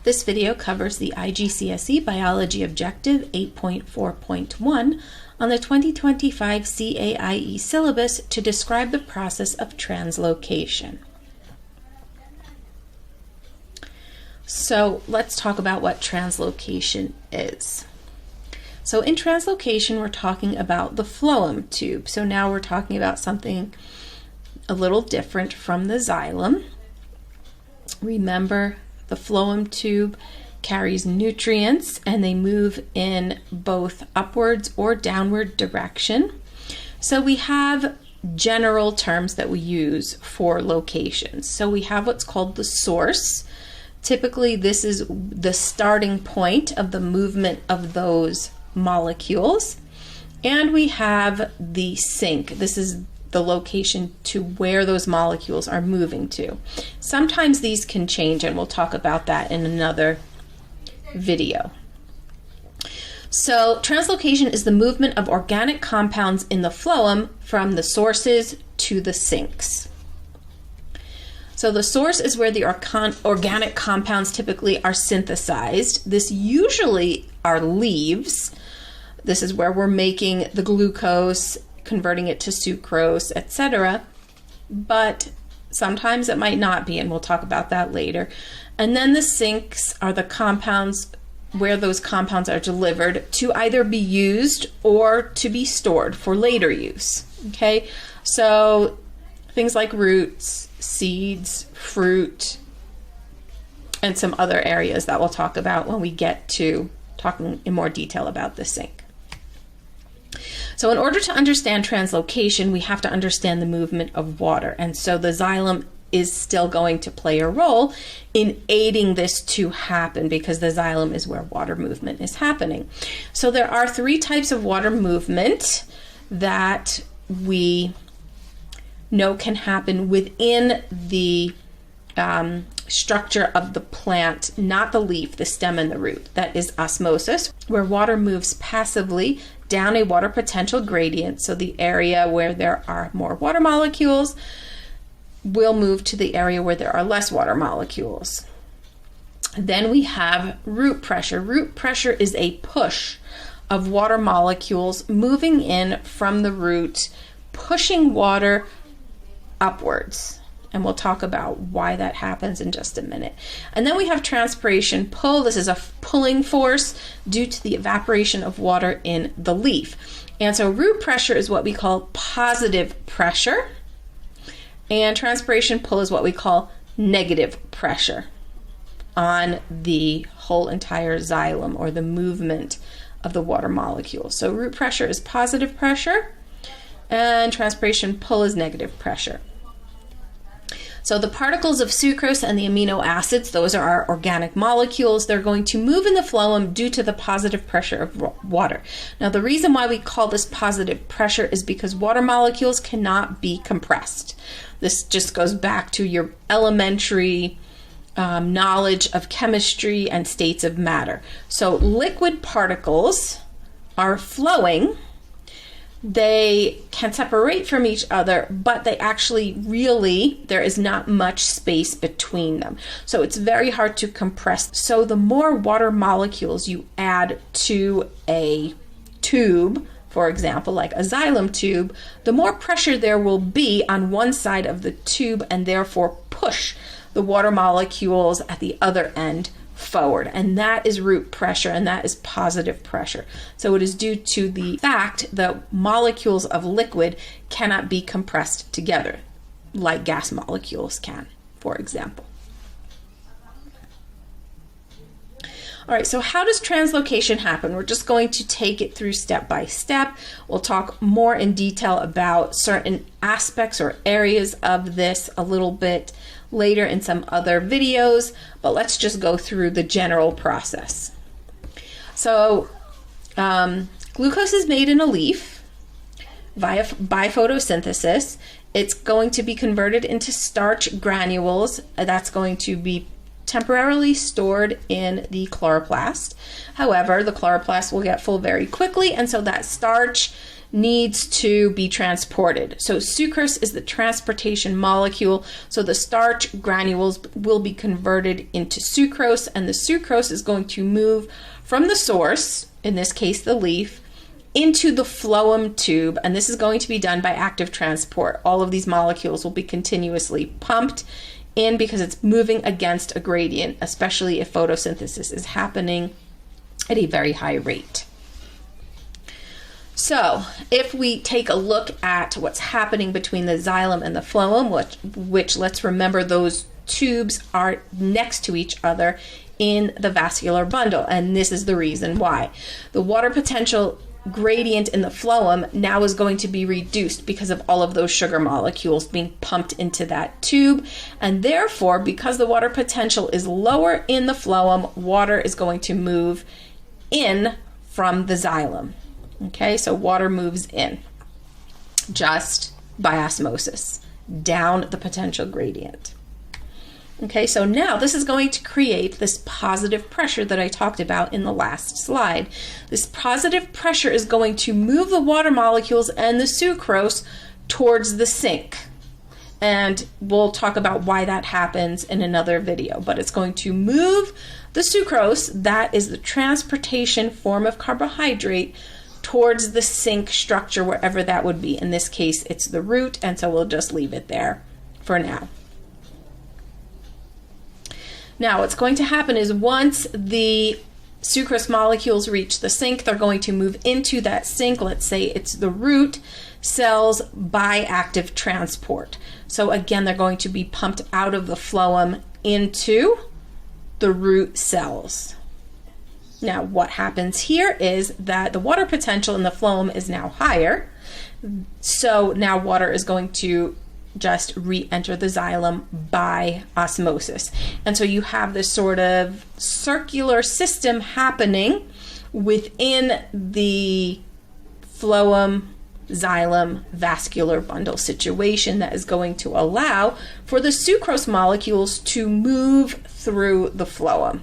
This video covers the IGCSE Biology Objective 8.4.1 on the 2025 CAIE syllabus to describe the process of translocation. So let's talk about what translocation is. So in translocation, we're talking about the phloem tube. So now we're talking about something a little different from the xylem. Remember, the phloem tube carries nutrients and they move in both upwards or downward direction. So we have general terms that we use for locations. So we have what's called the source. Typically, this is the starting point of the movement of those molecules. And we have the sink. This is the location to where those molecules are moving to. Sometimes these can change, and we'll talk about that in another video. So translocation is the movement of organic compounds in the phloem from the sources to the sinks. So the source is where the organic compounds typically are synthesized. This usually are leaves. This is where we're making the glucose, converting it to sucrose, etc. But sometimes it might not be, and we'll talk about that later. And then the sinks are the compounds where those compounds are delivered to either be used or to be stored for later use. Okay, so things like roots, seeds, fruit, and some other areas that we'll talk about when we get to talking in more detail about the sink. So in order to understand translocation, we have to understand the movement of water. And so the xylem is still going to play a role in aiding this to happen because the xylem is where water movement is happening. So there are three types of water movement that we know can happen within the structure of the plant, not the leaf, the stem, and the root. That is osmosis, where water moves passively down a water potential gradient. So the area where there are more water molecules will move to the area where there are less water molecules. Then we have root pressure. Root pressure is a push of water molecules moving in from the root, pushing water upwards. And we'll talk about why that happens in just a minute. And then we have transpiration pull. This is a pulling force due to the evaporation of water in the leaf. And so root pressure is what we call positive pressure. And transpiration pull is what we call negative pressure on the whole entire xylem, or the movement of the water molecules. So root pressure is positive pressure, and transpiration pull is negative pressure. So the particles of sucrose and the amino acids, those are our organic molecules. They're going to move in the phloem due to the positive pressure of water. Now, the reason why we call this positive pressure is because water molecules cannot be compressed. This just goes back to your elementary knowledge of chemistry and states of matter. So liquid particles are flowing. They can separate from each other, but they actually there is not much space between them. So it's very hard to compress. So the more water molecules you add to a tube, for example, like a xylem tube, the more pressure there will be on one side of the tube and therefore push the water molecules at the other end forward. And that is root pressure, and that is positive pressure. So it is due to the fact that molecules of liquid cannot be compressed together like gas molecules can, for example. All right, so how does translocation happen? We're just going to take it through step by step. We'll talk more in detail about certain aspects or areas of this a little bit later in some other videos, but let's just go through the general process. So glucose is made in a leaf by photosynthesis. It's going to be converted into starch granules. That's going to be temporarily stored in the chloroplast. However, the chloroplast will get full very quickly, and so that starch needs to be transported. So sucrose is the transportation molecule. So the starch granules will be converted into sucrose, and the sucrose is going to move from the source, in this case the leaf, into the phloem tube, and this is going to be done by active transport. All of these molecules will be continuously pumped in because it's moving against a gradient, especially if photosynthesis is happening at a very high rate. So if we take a look at what's happening between the xylem and the phloem, which let's remember those tubes are next to each other in the vascular bundle, and this is the reason why. The water potential gradient in the phloem now is going to be reduced because of all of those sugar molecules being pumped into that tube, and therefore, because the water potential is lower in the phloem, water is going to move in from the xylem. Okay, so water moves in just by osmosis down the potential gradient. Okay, so now this is going to create this positive pressure that I talked about in the last slide. This positive pressure is going to move the water molecules and the sucrose towards the sink. And we'll talk about why that happens in another video, but it's going to move the sucrose, that is the transportation form of carbohydrate, towards the sink structure, wherever that would be. In this case, it's the root, and so we'll just leave it there for now. Now, what's going to happen is once the sucrose molecules reach the sink, they're going to move into that sink. Let's say it's the root cells by active transport. So again, they're going to be pumped out of the phloem into the root cells. Now, what happens here is that the water potential in the phloem is now higher. So now water is going to just re-enter the xylem by osmosis. And so you have this sort of circular system happening within the phloem xylem vascular bundle situation that is going to allow for the sucrose molecules to move through the phloem.